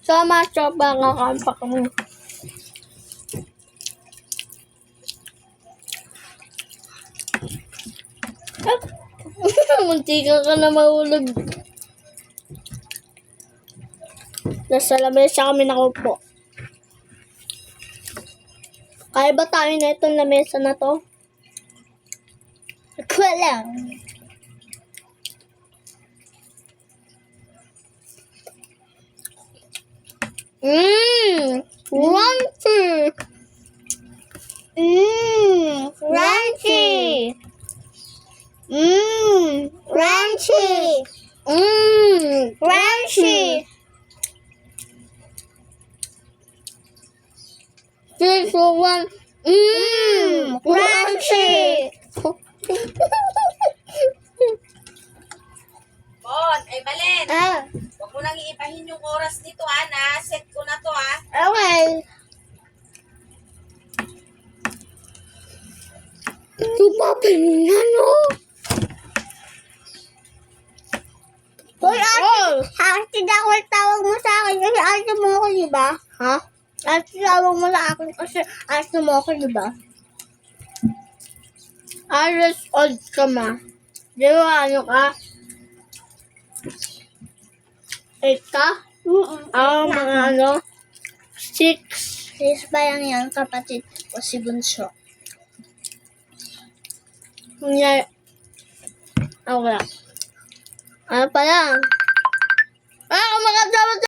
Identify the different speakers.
Speaker 1: Sama sopa nga kampak mo. Muntikan ka na mahulog. Nasa lamesa kami nakaupo. Kaya ba tayo na itong lamesa na to? Ako lang. Crunchy! Crunchy! Crunchy! Crunchy! This one, crunchy!
Speaker 2: Bon, ay Balen.
Speaker 1: Ah,
Speaker 2: Huwag mo nang iibahin yung oras nito ha. Na-set ko na to ha.
Speaker 1: okay. Tupapin na, no? Hoy, ate, dapat tawag mo sa akin kasi ate mo ako, di ba? Ha? Ate, tawag mo sa akin kasi ate mo ako, di ba? Alas odd ka ma. Di ba ano ka? 8 ka? Mga ano? 6. 6 ba yan kapatid ko si Bunso? Kunya, wala. Ano pa lang? Ah, kumakasawa